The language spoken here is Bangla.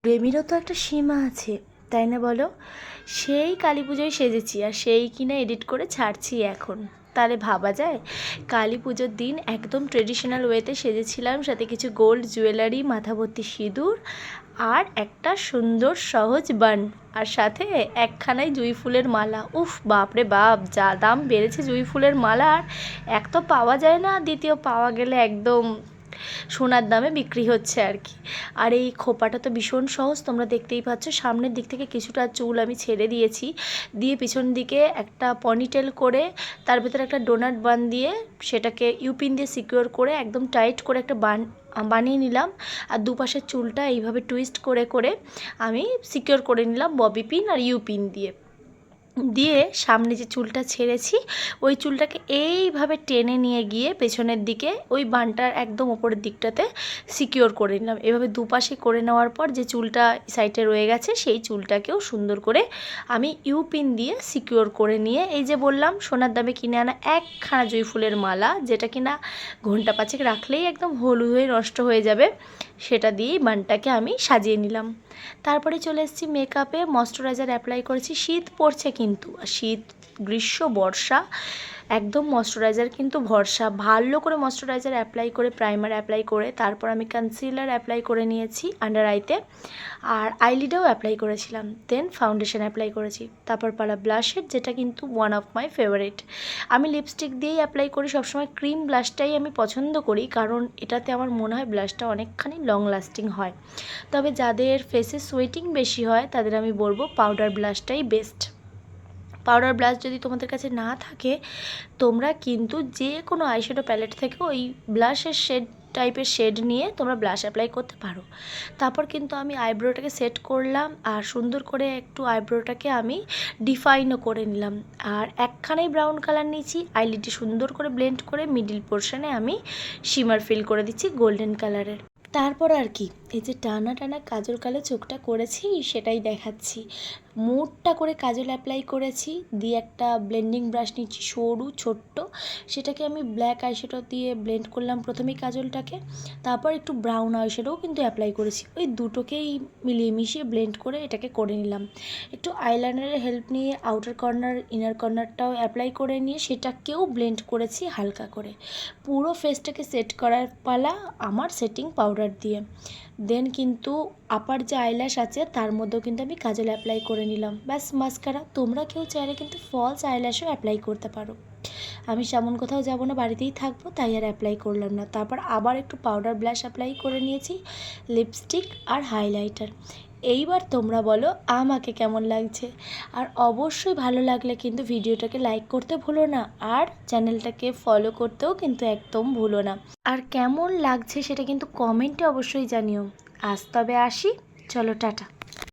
প্রেমেরও তো একটা সীমা আছে, তাই না বলো? সেই কালী পুজোয় সেজেছি আর সেই কিনা এডিট করে ছাড়ছি এখন। তাহলে ভাবা যায়? কালী পুজোর দিন একদম ট্রেডিশনাল ওয়েতে সেজেছিলাম, সাথে কিছু গোল্ড জুয়েলারি, মাথা ভর্তি সিঁদুর আর একটা সুন্দর সহজ বান, আর সাথে একখানায় জুঁই ফুলের মালা। উফ বাপরে বাপ, যা দাম বেড়েছে জুঁই ফুলের মালার! এক তো পাওয়া যায় না, দ্বিতীয় পাওয়া গেলে একদম সোনার দামে বিক্রি হচ্ছে আর কি। আর এই খোপাটা তো ভীষণ সহজ, তোমরা দেখতেই পাচ্ছ। সামনের দিক থেকে কিছুটা চুল আমি ছেড়ে দিয়েছি, দিয়ে পিছন দিকে একটা পনিটেল করে তার ভিতরে একটা ডোনাট বান দিয়ে সেটাকে ইউপিন দিয়ে সিকিউর করে একদম টাইট করে একটা বানিয়ে নিলাম। আর দুপাশের চুলটা এইভাবে টুইস্ট করে করে আমি সিকিউর করে নিলাম ববি পিন আর ইউপিন দিয়ে। সামনে যে চুলটা ছেড়েছি ওই চুলটাকে এইভাবে টেনে নিয়ে গিয়ে পেছনের দিকে ওই বানটার একদম ওপরের দিকটাতে সিকিওর করে নিলাম। এভাবে দুপাশে করে নেওয়ার পর যে চুলটা সাইডে রয়ে গেছে সেই চুলটাকেও সুন্দর করে আমি ইউপিন দিয়ে সিকিওর করে নিয়ে, এই যে বললাম সোনার দামে কিনে আনা একখানা জুঁই ফুলের মালা, যেটা কিনা ঘন্টা পাঁচেক রাখলেই একদম হলুদ হয়ে নষ্ট হয়ে যাবে, সেটা দিয়েই বানটাকে আমি সাজিয়ে নিলাম। তারপরে চলে এসেছি মেকআপে। ময়শ্চারাইজার অ্যাপ্লাই করেছি। শীত পড়ছে কিন্তু, শীত গ্রীষ্ম বর্ষা একদম ময়শ্চারাইজার কিন্তু ভরসা। ভালো করে ময়শ্চারাইজার অ্যাপ্লাই করে, প্রাইমার অ্যাপ্লাই করে, তারপর আমি কনসিলার অ্যাপ্লাই করে নিয়েছি আন্ডার আইতে, আর আইলিডেও অ্যাপ্লাই করেছিলাম। দেন ফাউন্ডেশন অ্যাপ্লাই করেছি। তারপর পালা ব্লাশের, যেটা কিন্তু ওয়ান অফ মাই ফেভারিট। আমি লিপস্টিক দিয়েই অ্যাপ্লাই করি সবসময়। ক্রিম ব্লাশটাই আমি পছন্দ করি, কারণ এটাতে আমার মনে হয় ব্লাশটা অনেকখানি লং লাস্টিং হয়। তবে যাদের ফেসে সোয়েটিং বেশি হয় তাদের আমি বলবো পাউডার ব্লাশটাই বেস্ট। পাউডার ব্লাশ যদি তোমাদের কাছে না থাকে, তোমরা কিন্তু যে কোনো আইশ্যাডো প্যালেট থেকে ওই ব্লাশের টাইপের শেড নিয়ে তোমরা ব্লাশ অ্যাপ্লাই করতে পারো। তারপর কিন্তু আমি আইব্রোটাকে সেট করলাম, আর সুন্দর করে একটু আইব্রোটাকে আমি ডিফাইনও করে নিলাম। আর একখানাই ব্রাউন কালার নিয়েছি, আইলিডে সুন্দর করে ব্লেন্ড করে মিডিল পোর্শনে আমি শিমার ফিল করে দিচ্ছি গোল্ডেন কালারের। তারপর আর কি, এই যে টানা টানা কাজল কালো চোখটা করেছি সেটাই দেখাচ্ছি। মোটটা করে কাজল অ্যাপ্লাই করেছি, দিয়ে একটা ব্লেন্ডিং ব্রাশ নিচ্ছি সরু ছোট্ট, সেটাকে আমি ব্ল্যাক আইশ্যাডো দিয়ে ব্লেন্ড করলাম প্রথমেই কাজলটাকে। তারপর একটু ব্রাউন আইশ্যাডোও কিন্তু অ্যাপ্লাই করেছি। ওই দুটোকেই মিলিয়ে মিশিয়ে ব্লেন্ড করে এটাকে করে নিলাম। একটু আইলাইনারের হেল্প নিয়ে আউটার কর্নার ইনার কর্নারটাও অ্যাপ্লাই করে নিয়ে সেটাকেও ব্লেন্ড করেছি হালকা করে। পুরো ফেসটাকে সেট করার পালা আমার সেটিং পাউডার দিয়ে। দেন কিন্তু আপার যে আইল্যাশ আছে তার মধ্যেও কিন্তু আমি কাজল অ্যাপ্লাই করে নিলাম। ব্যাস মাস্কারা। তোমরা কেউ চাইলে কিন্তু ফলস আইল্যাশও অ্যাপ্লাই করতে পারো। আমি তেমন কোথাও যাব না, বাড়িতেই থাকবো, তাই আর অ্যাপ্লাই করলাম না। তারপর আবার একটু পাউডার ব্লাশ অ্যাপ্লাই করে নিয়েছি, লিপস্টিক আর হাইলাইটার। এইবার তোমরা বলো আমাকে কেমন লাগছে। আর অবশ্যই ভালো লাগলে কিন্তু ভিডিওটাকে লাইক করতে ভুলো না, আর চ্যানেলটাকে ফলো করতেও কিন্তু একদম ভুলো না। আর কেমন লাগছে সেটা কিন্তু কমেন্টে অবশ্যই জানিও। আজ তবে আসি, চলো টাটা।